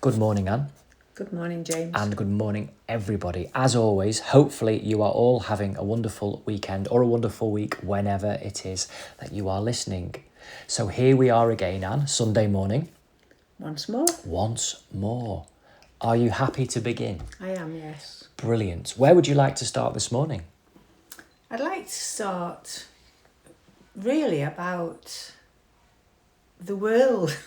Good morning, Anne. Good morning, James. And good morning, everybody. As always, hopefully you are all having a wonderful weekend or a wonderful week whenever it is that you are listening. So here we are again, Anne, Sunday morning. Once more. Are you happy to begin? I am, yes. Brilliant. Where would you like to start this morning? I'd like to start really about the world.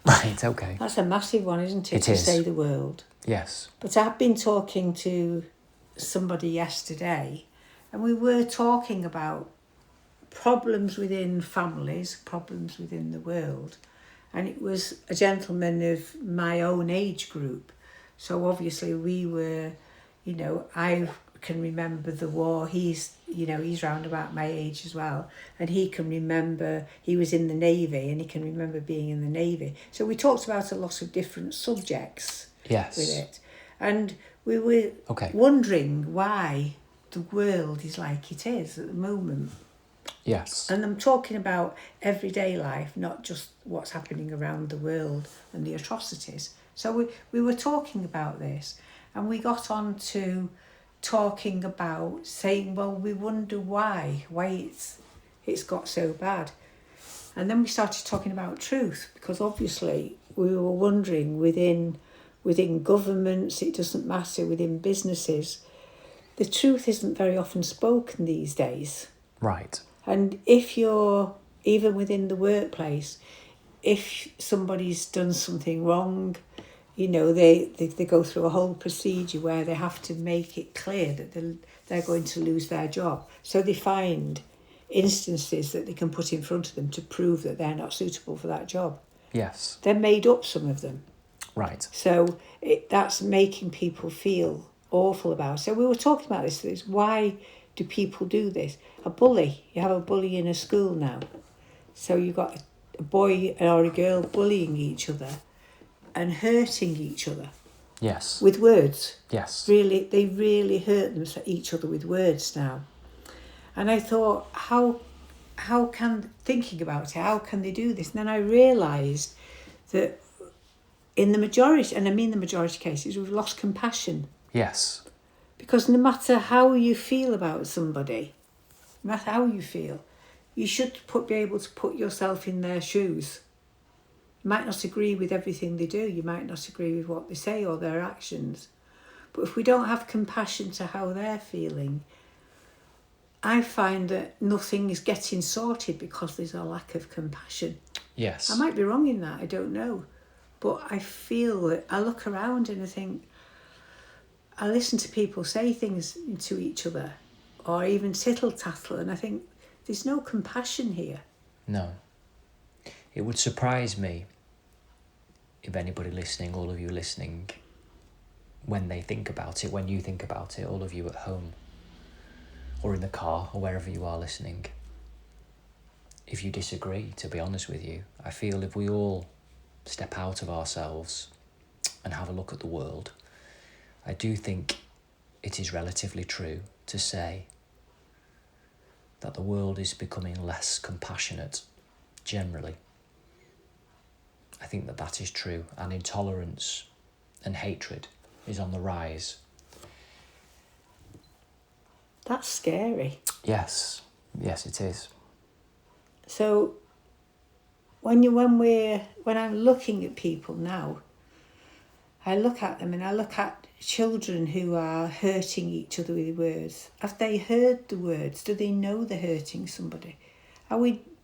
Right, okay. That's a massive one, isn't it? It to is. say the world. Yes. But I've been talking to somebody yesterday, and we were talking about problems within families, problems within the world. And it was a gentleman of my own age group. So obviously we were, I can remember the war. He's round about my age as well. And he can remember, he was in the Navy and he can remember being in the Navy. So we talked about a lot of different subjects with it. And we were wondering why the world is like it is at the moment. Yes. And I'm talking about everyday life, not just what's happening around the world and the atrocities. So we were talking about this, and we got on to talking about saying, well, we wonder why it's got so bad. And then we started talking about truth, because obviously we were wondering within governments, it doesn't matter, within businesses, the truth isn't very often spoken these days. Right. And if you're, even within the workplace, if somebody's done something wrong, they go through a whole procedure where they have to make it clear that they're going to lose their job. So they find instances that they can put in front of them to prove that they're not suitable for that job. Yes. They're made up, some of them. Right. So that's making people feel awful about it. So we were talking about this. Why do people do this? A bully. You have a bully in a school now. So you've got a boy or a girl bullying each other and hurting each other. Yes. With words. Yes. Really, they really hurt each other with words now. And I thought, how can, thinking about it, how can they do this? And then I realised that in the majority, and I mean the majority of cases, we've lost compassion. Yes. Because no matter how you feel about somebody, no matter how you feel, you should be able to put yourself in their shoes. You might not agree with everything they do. You might not agree with what they say or their actions. But if we don't have compassion to how they're feeling, I find that nothing is getting sorted because there's a lack of compassion. Yes. I might be wrong in that, I don't know. But I feel that I look around and I think, I listen to people say things to each other or even tittle-tattle, and I think there's no compassion here. No. It would surprise me if anybody listening, all of you listening, when they think about it, when you think about it, all of you at home or in the car or wherever you are listening, if you disagree, to be honest with you. I feel if we all step out of ourselves and have a look at the world, I do think it is relatively true to say that the world is becoming less compassionate, generally. I think that is true, and intolerance and hatred is on the rise. That's scary. Yes, it is. So when I'm looking at people now, I look at them and I look at children who are hurting each other with words. Have they heard the words? Do they know they're hurting somebody?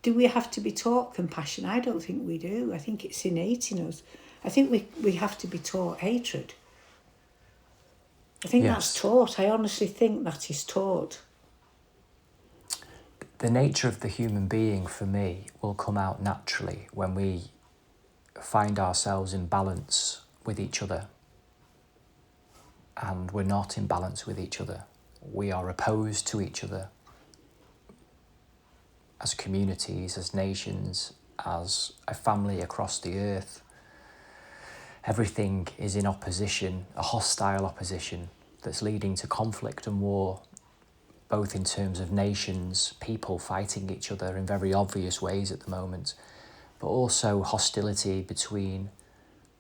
Do we have to be taught compassion? I don't think we do. I think it's innate in us. I think we have to be taught hatred. I think that's taught. I honestly think that is taught. The nature of the human being, for me, will come out naturally when we find ourselves in balance with each other. And we're not in balance with each other. We are opposed to each other as communities, as nations, as a family across the earth. Everything is in opposition, a hostile opposition that's leading to conflict and war, both in terms of nations, people fighting each other in very obvious ways at the moment, but also hostility between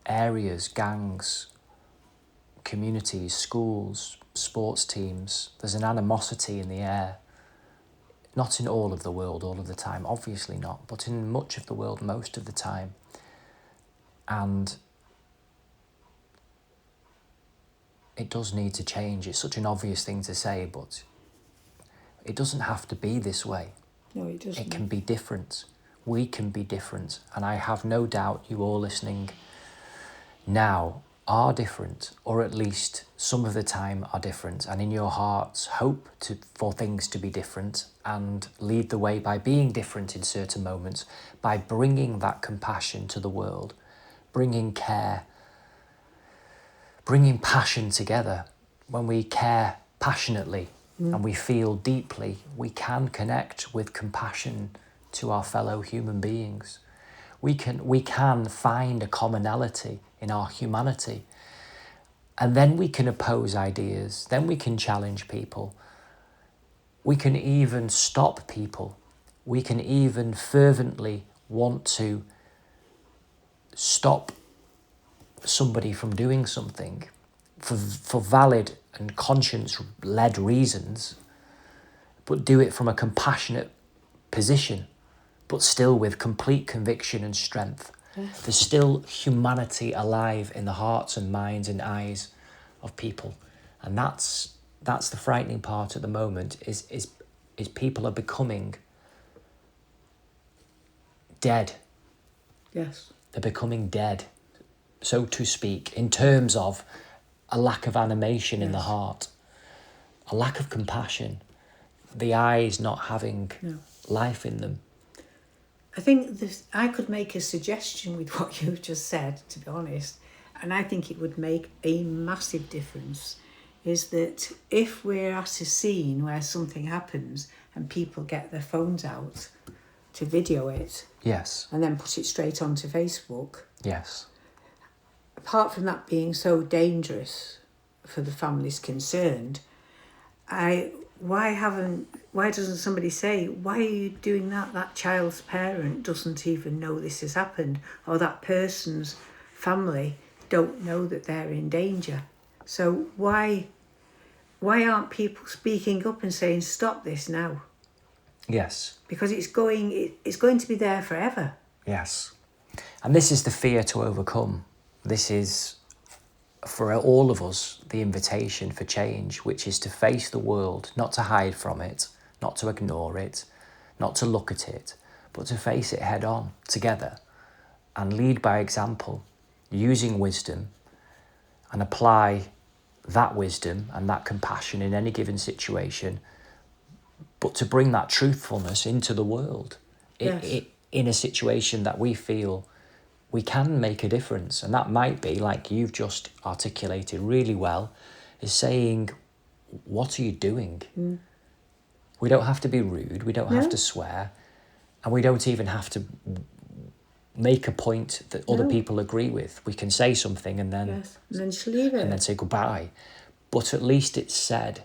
areas, gangs, communities, schools, sports teams. There's an animosity in the air. Not in all of the world, all of the time, obviously not, but in much of the world, most of the time. And it does need to change. It's such an obvious thing to say, but it doesn't have to be this way. No, it doesn't. It can be different. We can be different. And I have no doubt you all listening now are different, or at least some of the time are different, and in your hearts hope for things to be different and lead the way by being different in certain moments, by bringing that compassion to the world, bringing care, bringing passion together. When we care passionately and we feel deeply, we can connect with compassion to our fellow human beings. We can find a commonality in our humanity. And then we can oppose ideas. Then we can challenge people. We can even stop people. We can even fervently want to stop somebody from doing something for valid and conscience-led reasons, but do it from a compassionate position, but still with complete conviction and strength. Yes. There's still humanity alive in the hearts and minds and eyes of people. And that's the frightening part at the moment, is people are becoming dead. Yes. They're becoming dead, so to speak, in terms of a lack of animation in the heart, a lack of compassion, the eyes not having life in them. I think I could make a suggestion with what you've just said, to be honest, and I think it would make a massive difference, is that if we're at a scene where something happens and people get their phones out to video it, Yes. and then put it straight onto Facebook, Yes. apart from that being so dangerous for the families concerned, why doesn't somebody say, why are you doing that? That child's parent doesn't even know this has happened, or that person's family don't know that they're in danger. So why aren't people speaking up and saying, stop this now? Yes. Because it's going to be there forever. Yes. And this is the fear to overcome. This is, for all of us, the invitation for change, which is to face the world, not to hide from it, not to ignore it, not to look at it, but to face it head on together and lead by example, using wisdom, and apply that wisdom and that compassion in any given situation, but to bring that truthfulness into the world. Yes. In a situation that we feel we can make a difference. And that might be, like you've just articulated really well, is saying, what are you doing? We don't have to be rude, we don't have to swear, and we don't even have to make a point that other people agree with. We can say something and then, And then just leave it. and then say goodbye. But at least it's said,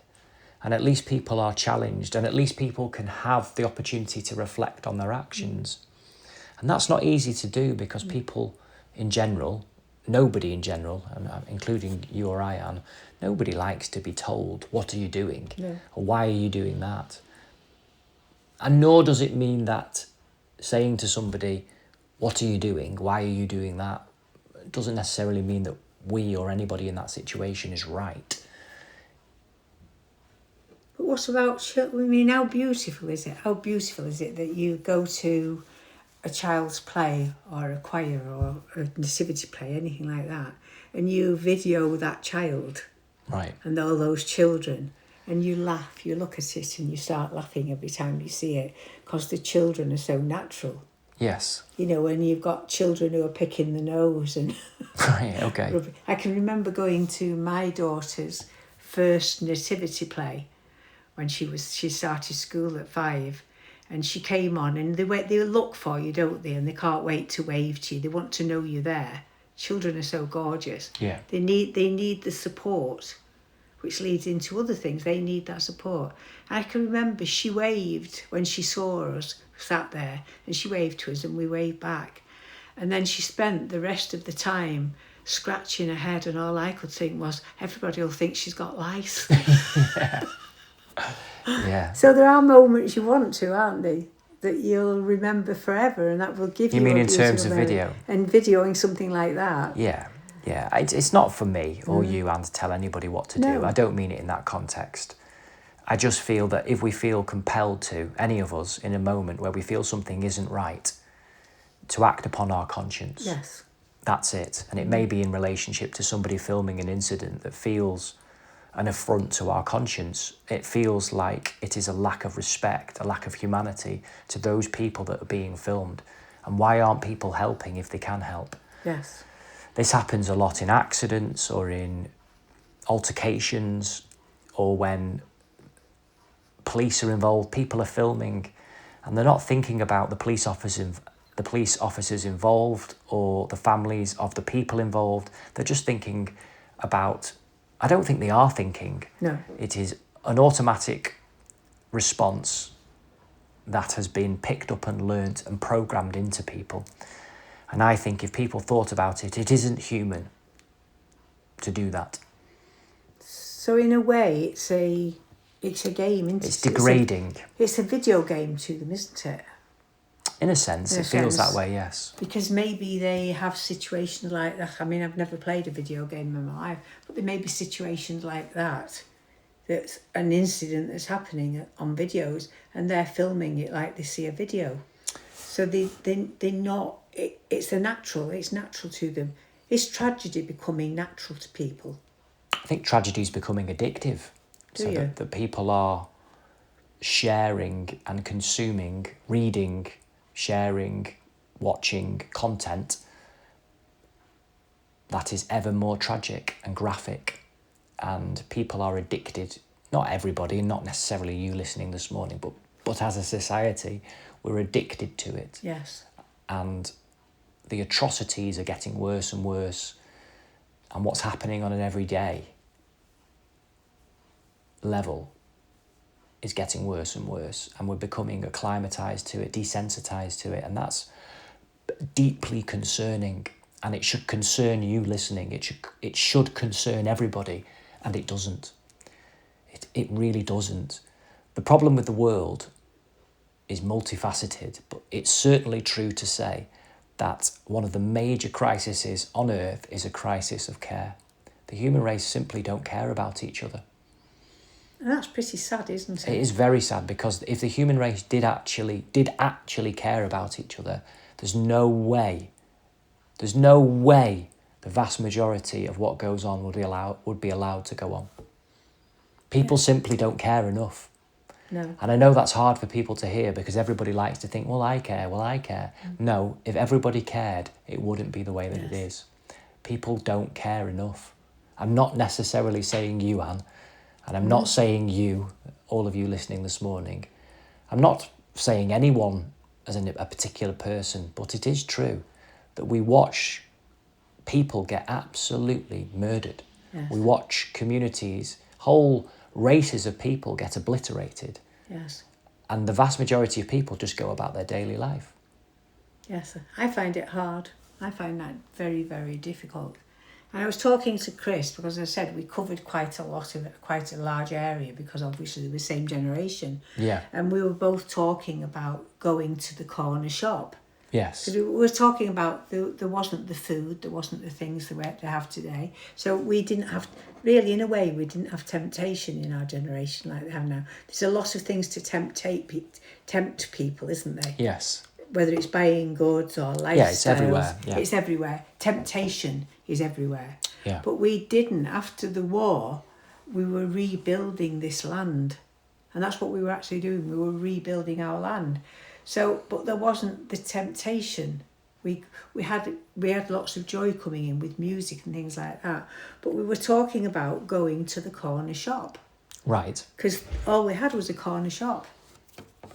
and at least people are challenged, and at least people can have the opportunity to reflect on their actions. And that's not easy to do, because people in general, nobody in general, including you or I, Anne, nobody likes to be told, what are you doing? No. Or why are you doing that? And nor does it mean that saying to somebody, what are you doing? Why are you doing that? Doesn't necessarily mean that we or anybody in that situation is right. But what about children? I mean, how beautiful is it? How beautiful is it that you go to a child's play or a choir or a nativity play, anything like that, and you video that child Right. and all those children, and you laugh, you look at it and you start laughing every time you see it, because the children are so natural. Yes. You know, when you've got children who are picking the nose and... Right, okay. I can remember going to my daughter's first nativity play when she started school at 5, and she came on, and they look for you, don't they? And they can't wait to wave to you. They want to know you're there. Children are so gorgeous. Yeah. They need the support, which leads into other things. They need that support. And I can remember she waved when she saw us, sat there, and she waved to us and we waved back. And then she spent the rest of the time scratching her head, and all I could think was, everybody will think she's got lice. Yeah. So there are moments you want to, aren't they? That you'll remember forever, and that will give you. You mean a in terms beautiful of memory. video? And videoing something like that. Yeah. Yeah. It's not for me or you, Anne, to tell anybody what to do. No. I don't mean it in that context. I just feel that if we feel compelled to, any of us, in a moment where we feel something isn't right, to act upon our conscience. Yes. That's it. And it may be in relationship to somebody filming an incident that feels an affront to our conscience. It feels like it is a lack of respect, a lack of humanity to those people that are being filmed. And why aren't people helping if they can help? Yes. This happens a lot in accidents or in altercations, or when police are involved, people are filming, and they're not thinking about the police officers involved or the families of the people involved. They're just thinking about, I don't think they are thinking. No. It is an automatic response that has been picked up and learnt and programmed into people. And I think if people thought about it, it isn't human to do that. So in a way, it's a game, isn't it? It's degrading. It's a video game to them, isn't it? In a sense, In a it feels sense. that way, yes. Because maybe they have situations like that. I mean, I've never played a video game in my life, but there may be situations like that. That's an incident that's happening on videos, and they're filming it like they see a video. So they're not. It's natural to them. Is tragedy becoming natural to people? I think tragedy is becoming addictive. Do you? That people are sharing and consuming, reading, sharing, watching content that is ever more tragic and graphic. And people are addicted, not everybody, not necessarily you listening this morning, but as a society, we're addicted to it. Yes. And the atrocities are getting worse and worse. And what's happening on an everyday level is getting worse and worse. And we're becoming acclimatized to it, desensitized to it. And that's deeply concerning. And it should concern you listening. It should concern everybody. And it doesn't. It really doesn't. The problem with the world is multifaceted, but it's certainly true to say that one of the major crises on Earth is a crisis of care. The human race simply don't care about each other. And that's pretty sad, isn't it? It is very sad, because if the human race did actually care about each other, there's no way the vast majority of what goes on would be allowed to go on. People simply don't care enough. No. And I know that's hard for people to hear, because everybody likes to think, well, I care. No, if everybody cared, it wouldn't be the way that it is. People don't care enough. I'm not necessarily saying you, Anne, and I'm not saying you, all of you listening this morning. I'm not saying anyone as a particular person, but it is true that we watch people get absolutely murdered. Yes. We watch communities, whole races of people get obliterated. Yes. And the vast majority of people just go about their daily life. Yes, I find it hard. I find that very, very difficult. And I was talking to Chris, because as I said, we covered quite a large area, because obviously we're the same generation. Yeah. And we were both talking about going to the corner shop. Yes. So we were talking about there wasn't the food, there wasn't the things that they have today. So we didn't have, really in a way, we didn't have temptation in our generation like they have now. There's a lot of things to tempt people, isn't there? Yes. Whether it's buying goods or lifestyles. Yeah, it's everywhere. Yeah. It's everywhere. Temptation is everywhere. Yeah. But we didn't. After the war, we were rebuilding this land. And that's what we were actually doing. We were rebuilding our land. So, but there wasn't the temptation. We had lots of joy coming in with music and things like that. But we were talking about going to the corner shop. Right. Because all we had was a corner shop.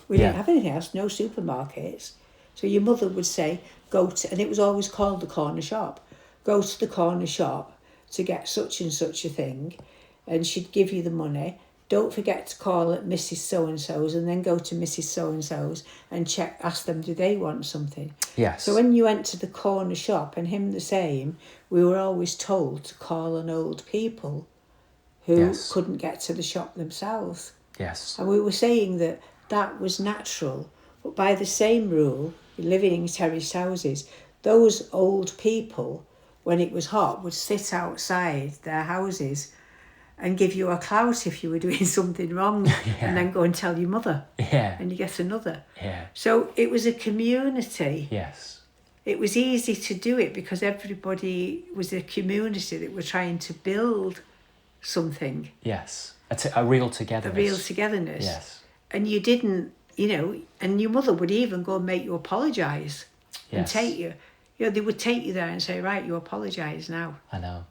We didn't have anything else, no supermarkets. So your mother would say, and it was always called the corner shop, go to the corner shop to get such and such a thing, and she'd give you the money, don't forget to call at Mrs. So-and-so's and then go to Mrs. So-and-so's and ask them, do they want something? Yes. So when you went to the corner shop, and him the same, we were always told to call on old people who Yes. couldn't get to the shop themselves. Yes. And we were saying that was natural, but by the same rule, living in terraced houses, those old people, when it was hot, would sit outside their houses and give you a clout if you were doing something wrong, and then go and tell your mother, Yeah. and you get another. Yeah. So it was a community. Yes. It was easy to do it because everybody was a community that were trying to build something, Yes. A real togetherness. a real togetherness. Yes. And you didn't, and your mother would even go and make you apologise and Yes. take you. They would take you there and say, right, you apologise now. I know.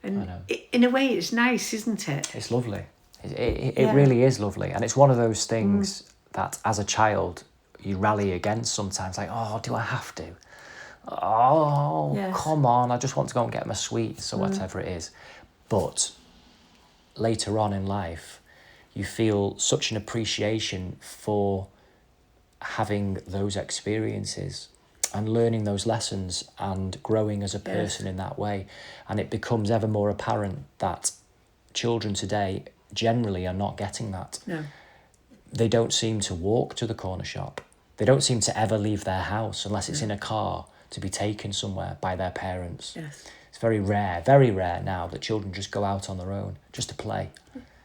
And I know. In a way, it's nice, isn't it? It's lovely. It Yeah. really is lovely. And it's one of those things that as a child you rally against sometimes. Like, oh, do I have to? Oh, Yes. come on. I just want to go and get my sweets or whatever it is. But later on in life, you feel such an appreciation for having those experiences and learning those lessons and growing as a person in that way. And it becomes ever more apparent that children today generally are not getting that. No. They don't seem to walk to the corner shop. They don't seem to ever leave their house unless it's in a car to be taken somewhere by their parents. Yes. It's very rare now that children just go out on their own just to play.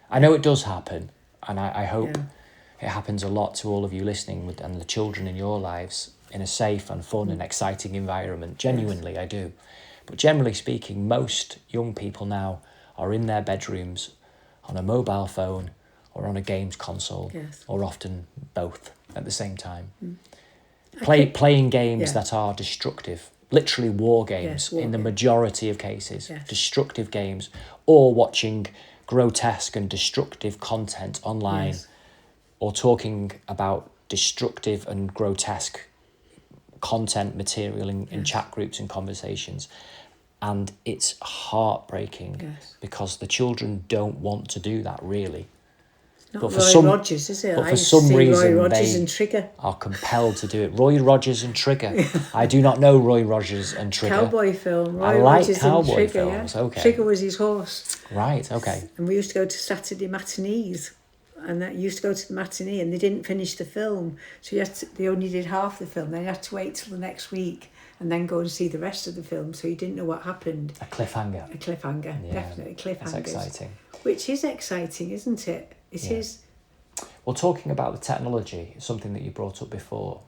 I know it does happen, and I hope it happens a lot to all of you listening and the children in your lives in a safe and fun and exciting environment. Genuinely, I do. But generally speaking, most young people now are in their bedrooms on a mobile phone or on a games console, or often both at the same time. Playing games that are destructive, literally war games in the majority of cases, destructive games, or watching grotesque and destructive content online, or talking about destructive and grotesque content material in chat groups and conversations. And it's heartbreaking because the children don't want to do that, really. Not But for Roy some- Rogers, is it? but I for used some to see reason Roy Rogers they- and Trigger. Are compelled to do it. Roy Rogers and Trigger. I do not know Roy Rogers and Trigger. Cowboy film. I Roy like Rogers cowboy and Trigger, films, okay. Trigger was his horse. Right, okay. And we used to go to Saturday matinees. And that used to go to the matinee, and they didn't finish the film. So they only did half the film. Then you had to wait till the next week and then go and see the rest of the film. So you didn't know what happened. A cliffhanger. A cliffhanger, Yeah, definitely cliffhangers. It's exciting. Which is exciting, isn't it? It is. Well, talking about the technology, something that you brought up before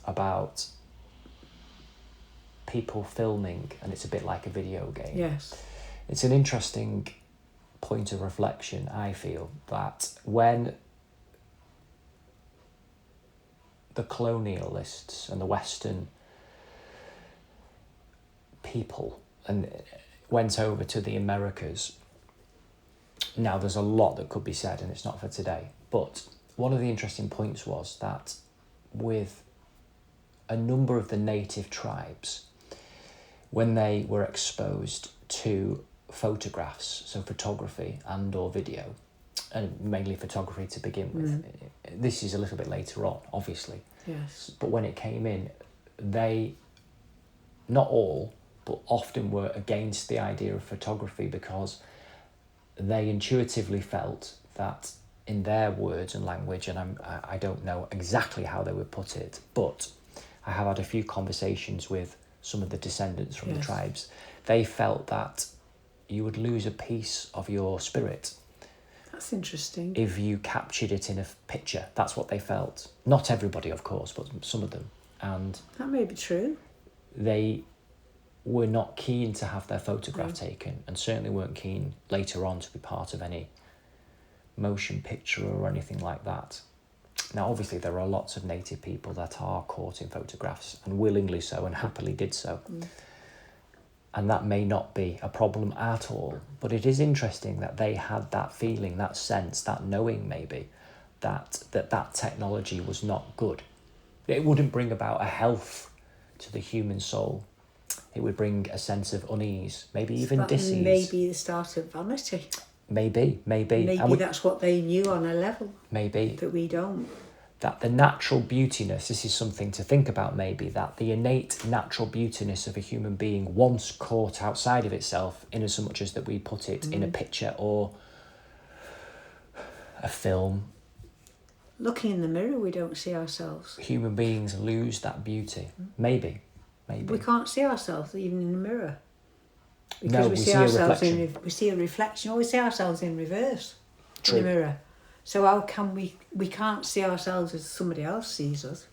about people filming, and it's a bit like a video game. Yes. It's an interesting point of reflection, I feel, that when the colonialists and the Western people and went over to the Americas, now there's a lot that could be said and it's not for today, but one of the interesting points was that with a number of the native tribes, when they were exposed to photographs, so photography and or video, and mainly photography to begin with. This is a little bit later on, obviously. Yes. But when it came in, they, not all, but often were against the idea of photography because they intuitively felt that, in their words and language, and I don't know exactly how they would put it, but I have had a few conversations with some of the descendants from the tribes. They felt that you would lose a piece of your spirit. That's interesting. If you captured it in a picture. That's what they felt. Not everybody, of course, but some of them. And That may be true. they were not keen to have their photograph taken, and certainly weren't keen later on to be part of any motion picture or anything like that. Now, obviously, there are lots of native people that are caught in photographs, and willingly so, and happily did so. And that may not be a problem at all, but it is interesting that they had that feeling, that sense, that knowing maybe, that technology was not good. It wouldn't bring about a health to the human soul. It would bring a sense of unease, maybe even That dis-ease. may be the start of vanity. Maybe. Maybe And that's what they knew on a level maybe that we don't. that the natural beautiness, this is something to think about, maybe, that the innate natural beautiness of a human being, once caught outside of itself, in as much as that we put it in a picture or a film, Looking in the mirror, we don't see ourselves. human beings lose that beauty. Maybe. We can't see ourselves even in the mirror. Because No, we see a reflection. we see a reflection, or we see ourselves in reverse True. in the mirror. So how can we can't see ourselves as somebody else sees us.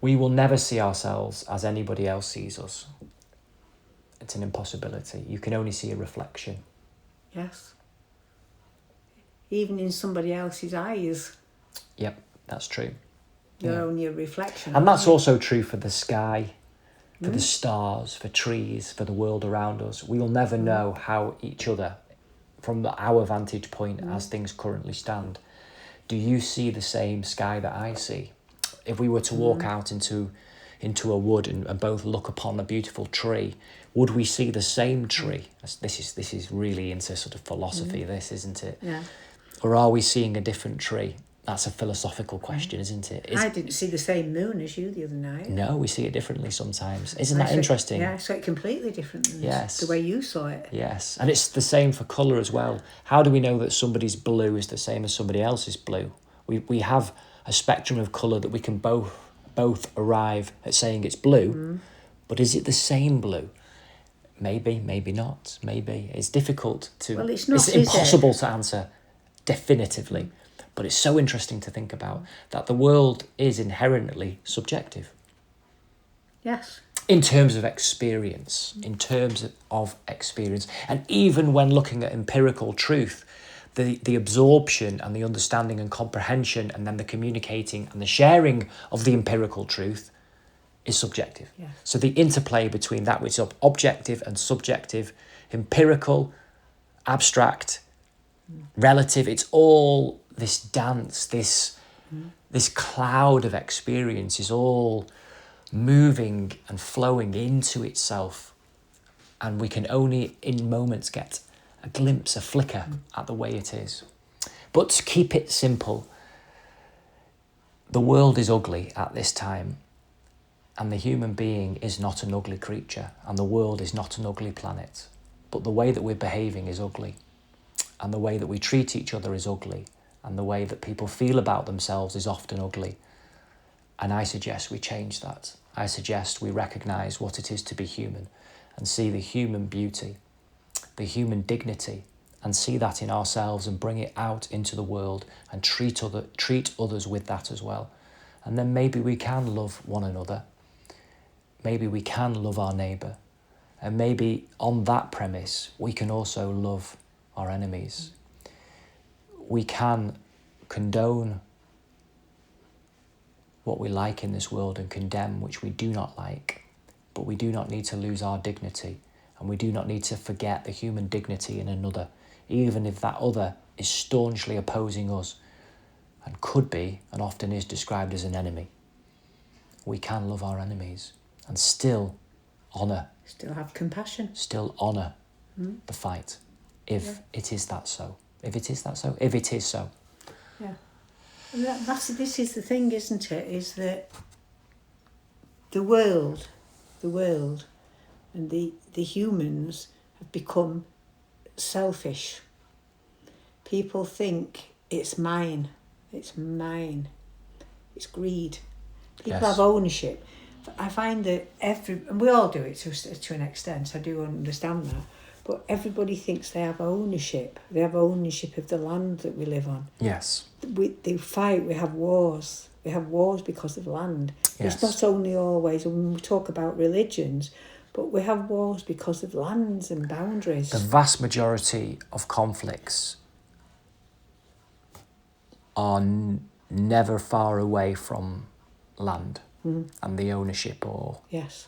We will never see ourselves as anybody else sees us. It's an impossibility. You can only see a reflection. Yes. Even in somebody else's eyes, Yep, that's true. you're only a reflection. And that's also true for the sky, for the stars, for trees, for the world around us. We will never know how each other, from our vantage point as things currently stand, do you see the same sky that I see? If we were to walk out into a wood and both look upon a beautiful tree, would we see the same tree? This is really into sort of philosophy, this, isn't it? Yeah. Or are we seeing a different tree? That's a philosophical question, isn't it? I didn't see the same moon as you the other night. No, we see it differently sometimes. Isn't that interesting? Yeah, I saw it completely different than Yes. the way you saw it. Yes, and it's the same for colour as well. How do we know that somebody's blue is the same as somebody else's blue? We have a spectrum of colour that we can both arrive at saying it's blue, but is it the same blue? Maybe, maybe not. Maybe it's difficult to. Well, it's not, It's is it? impossible to answer definitively, but it's so interesting to think about that the world is inherently subjective. Yes. In terms of experience, and even when looking at empirical truth, the absorption and the understanding and comprehension and then the communicating and the sharing of the empirical truth is subjective. Yes. So the interplay between that which is objective and subjective, empirical, abstract, relative, it's all this dance, this cloud of experience is all moving and flowing into itself, and we can only in moments get a glimpse, a flicker at the way it is. But to keep it simple, the world is ugly at this time, and the human being is not an ugly creature, and the world is not an ugly planet, but the way that we're behaving is ugly, and the way that we treat each other is ugly, and the way that people feel about themselves is often ugly. And I suggest we change that. I suggest we recognise what it is to be human and see the human beauty, the human dignity, and see that in ourselves and bring it out into the world and treat others with that as well. And then maybe we can love one another. Maybe we can love our neighbour. And maybe on that premise, we can also love our enemies. We can condone what we like in this world and condemn which we do not like, but we do not need to lose our dignity, and we do not need to forget the human dignity in another, even if that other is staunchly opposing us and could be and often is described as an enemy. We can love our enemies and still honour. Still have compassion. Still honour the fight, if it is that so. If it is that so. If it is so. Yeah. This is the thing, isn't it? Is that the world and the humans have become selfish. People think it's mine, it's greed. People have ownership. I find that and we all do it to an extent, I do understand that, but everybody thinks they have ownership. They have ownership of the land that we live on. Yes. They fight, we have wars. We have wars because of land. Yes. It's not only always, when we talk about religions, but we have wars because of lands and boundaries. The vast majority of conflicts are never far away from land and the ownership or Yes.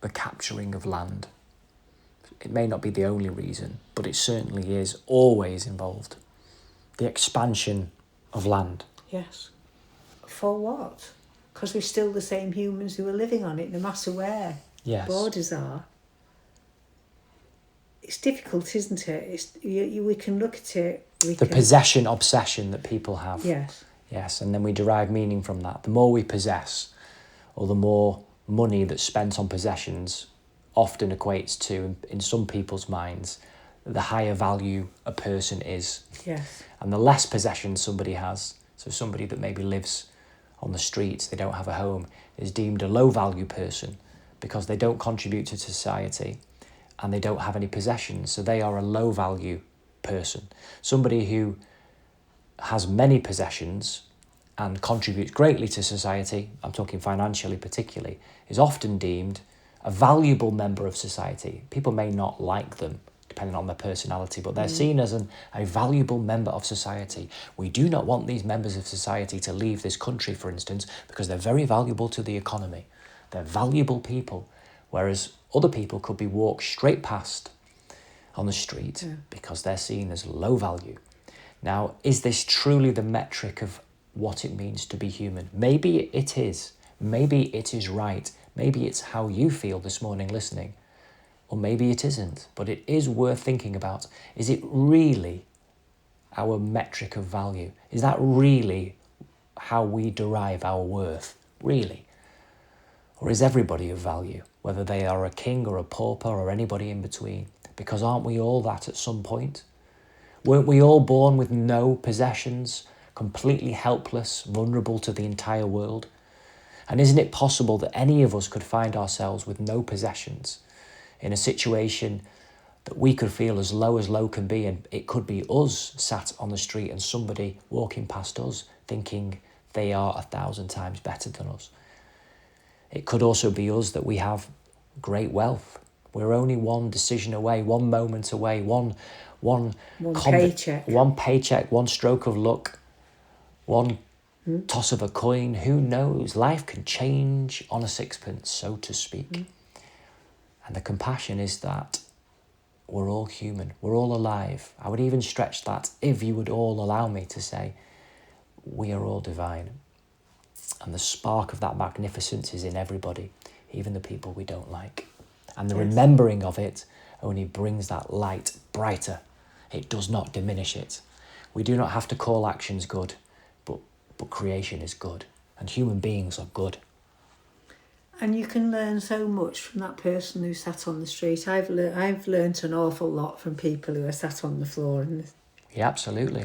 the capturing of land. It may not be the only reason, but it certainly is always involved. The expansion of land. Yes. For what? Because we're still the same humans who are living on it, no matter where Yes. borders are. it's difficult, isn't it? We can look at it. The possession obsession that people have. Yes. Yes, and then we derive meaning from that. The more we possess, or the more money that's spent on possessions often equates to, in some people's minds, the higher value a person is. Yes. And the less possessions somebody has, so somebody that maybe lives on the streets, they don't have a home, is deemed a low value person because they don't contribute to society and they don't have any possessions, so they are a low value person. Somebody who has many possessions and contributes greatly to society, I'm talking financially particularly, is often deemed a valuable member of society. People may not like them, depending on their personality, but they're seen as a valuable member of society. We do not want these members of society to leave this country, for instance, because they're very valuable to the economy. They're valuable people, whereas other people could be walked straight past on the street because they're seen as low value. Now, is this truly the metric of what it means to be human? Maybe it is. Maybe it is right. Maybe it's how you feel this morning listening. Or maybe it isn't. But it is worth thinking about. Is it really our metric of value? Is that really how we derive our worth? Really? Or is everybody of value, whether they are a king or a pauper or anybody in between? Because aren't we all that at some point? Weren't we all born with no possessions, completely helpless, vulnerable to the entire world? And isn't it possible that any of us could find ourselves with no possessions in a situation that we could feel as low can be, and it could be us sat on the street and somebody walking past us thinking they are 1,000 times better than us? It could also be us that we have great wealth. We're only one decision away, one moment away, one paycheck. One paycheck, one stroke of luck, one toss of a coin. Who knows? Life can change on a sixpence, so to speak. And the compassion is that we're all human. We're all alive. I would even stretch that, if you would all allow me to say, we are all divine. And the spark of that magnificence is in everybody, even the people we don't like. And the remembering of it only brings that light brighter. It does not diminish it. We do not have to call actions good, but creation is good. And human beings are good. And you can learn so much from that person who sat on the street. I've learnt an awful lot from people who are sat on the floor. And yeah, absolutely.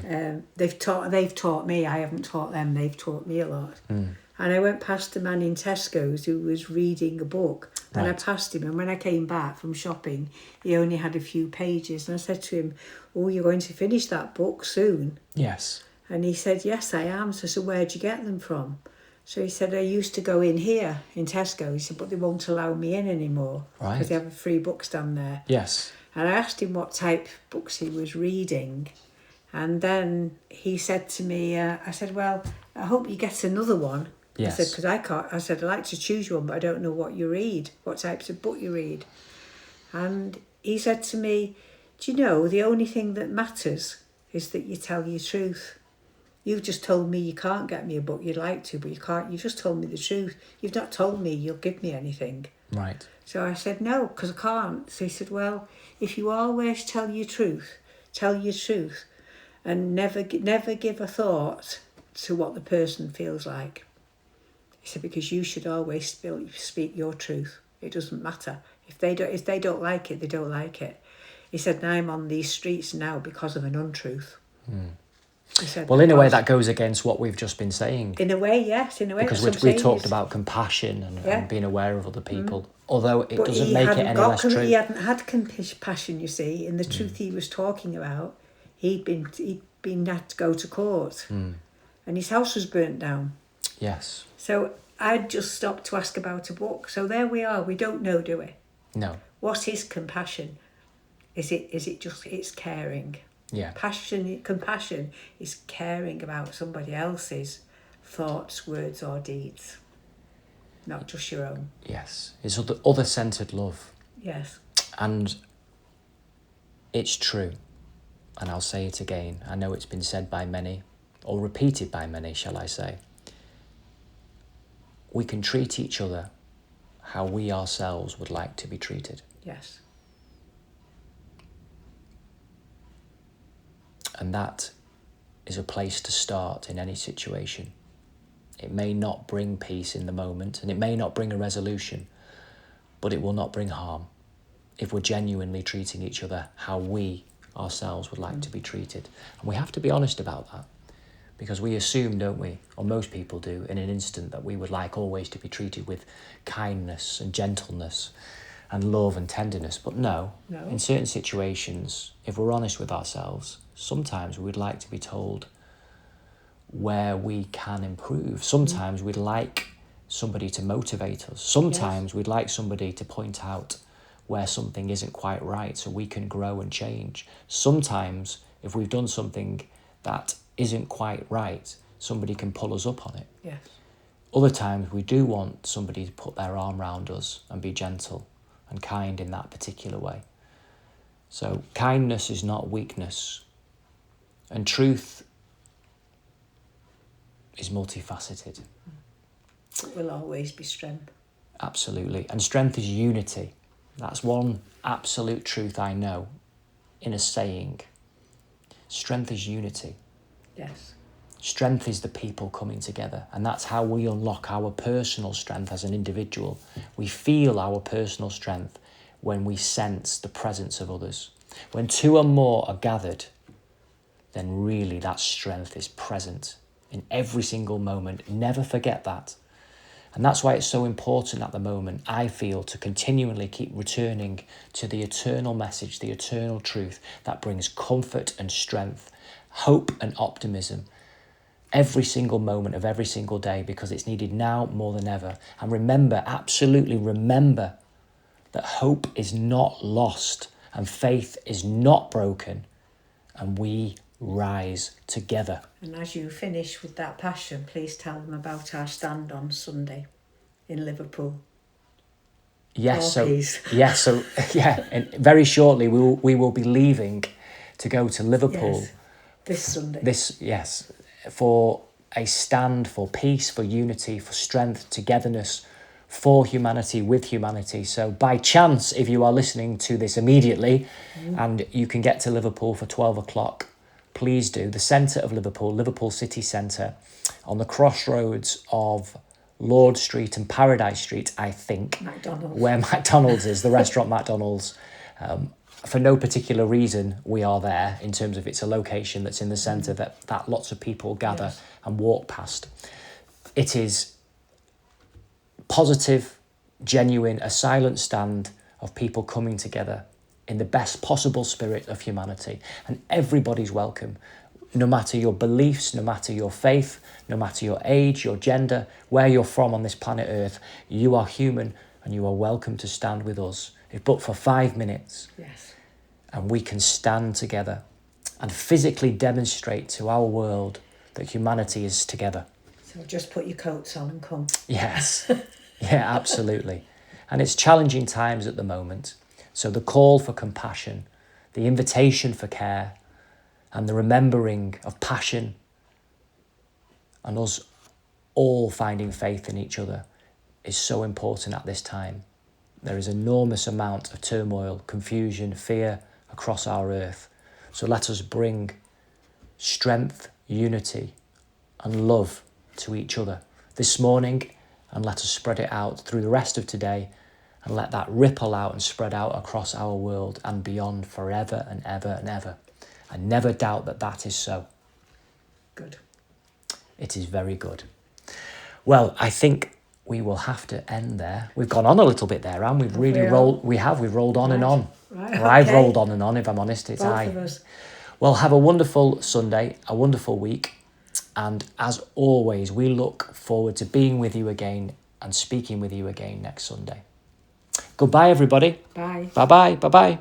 They've taught me. I haven't taught them. They've taught me a lot. And I went past a man in Tesco's who was reading a book. And I passed him. And when I came back from shopping, he only had a few pages. And I said to him, "Oh, you're going to finish that book soon?" Yes. And he said, "Yes, I am." So I said, "Where'd you get them from?" So he said, "I used to go in here in Tesco." He said, "But they won't allow me in anymore." Right. Because they have a free bookstand there. Yes. And I asked him what type of books he was reading. And then he said to me, I said, "Well, I hope you get another one." Yes. I said, "Because I can't." I said, "I'd like to choose one, but I don't know what you read, what types of book you read." And he said to me, "Do you know, the only thing that matters is that you tell your truth. You've just told me you can't get me a book you'd like to, but you can't. You just told me the truth. You've not told me you'll give me anything." Right. So I said, "No, because I can't." So he said, "Well, if you always tell your truth, and never give a thought to what the person feels like." He said, "Because you should always speak your truth. It doesn't matter. If they don't like it, they don't like it." He said, "And I'm on these streets now because of an untruth." He said, Well, in a way, that goes against what we've just been saying. In a way, yes. In a way, because that's we talked about compassion and being aware of other people. Although it doesn't make it any less true. He hadn't had compassion, you see, in the truth he was talking about. He'd been had to go to court, and his house was burnt down. Yes. So I'd just stopped to ask about a book. So there we are. We don't know, do we? No. What is compassion? Is it just it's caring? Yeah. Compassion is caring about somebody else's thoughts, words, or deeds, not just your own. Yes. It's other-centered love. Yes. And it's true. And I'll say it again. I know it's been said by many, or repeated by many, shall I say. We can treat each other how we ourselves would like to be treated. Yes. And that is a place to start in any situation. It may not bring peace in the moment, and it may not bring a resolution, but it will not bring harm if we're genuinely treating each other how we ourselves would like to be treated. And we have to be honest about that, because we assume, don't we, or most people do, in an instant, that we would like always to be treated with kindness and gentleness and love and tenderness. But no, in certain situations, if we're honest with ourselves, sometimes we'd like to be told where we can improve. Sometimes we'd like somebody to motivate us. Sometimes we'd like somebody to point out where something isn't quite right so we can grow and change. Sometimes, if we've done something that isn't quite right, somebody can pull us up on it. Yes. Other times, we do want somebody to put their arm around us and be gentle and kind in that particular way. So kindness is not weakness, and truth is multifaceted. It will always be strength. Absolutely. And strength is unity. That's one absolute truth I know in a saying. Strength is unity. Yes. Strength is the people coming together, and that's how we unlock our personal strength as an individual. We feel our personal strength when we sense the presence of others. When two or more are gathered, then really that strength is present in every single moment. Never forget that. And that's why it's so important at the moment, I feel, to continually keep returning to the eternal message, the eternal truth that brings comfort and strength, hope and optimism every single moment of every single day, because it's needed now more than ever. And remember, absolutely remember, that hope is not lost and faith is not broken, and we rise together. And as you finish with that passion, please tell them about our stand on Sunday in Liverpool. Yes, and very shortly we will be leaving to go to Liverpool. Yes, this Sunday. For a stand for peace, for unity, for strength, togetherness, for humanity, with humanity. So by chance, if you are listening to this immediately and you can get to Liverpool for 12 o'clock, please do. The centre of Liverpool, Liverpool city centre, on the crossroads of Lord Street and Paradise Street, I think, where McDonald's is, the restaurant McDonald's. For no particular reason, we are there in terms of it's a location that's in the centre that lots of people gather and walk past. It is positive, genuine, a silent stand of people coming together in the best possible spirit of humanity. And everybody's welcome, no matter your beliefs, no matter your faith, no matter your age, your gender, where you're from on this planet Earth. You are human and you are welcome to stand with us, if but for 5 minutes. Yes. And we can stand together and physically demonstrate to our world that humanity is together. So just put your coats on and come. Yes. Yeah, absolutely. And it's challenging times at the moment. So the call for compassion, the invitation for care, and the remembering of passion, and us all finding faith in each other, is so important at this time. There is enormous amount of turmoil, confusion, fear across our earth. So let us bring strength, unity, and love to each other this morning, and let us spread it out through the rest of today, and let that ripple out and spread out across our world and beyond forever and ever and ever. I never doubt that that is so. Good. It is very good. Well, I think we will have to end there. We've gone on a little bit there, and we've rolled. We've rolled on and on. Right, or I've rolled on and on, if I'm honest. It's both of us. Well, have a wonderful Sunday, a wonderful week, and as always, we look forward to being with you again and speaking with you again next Sunday. Goodbye, everybody. Bye. Bye-bye. Bye-bye.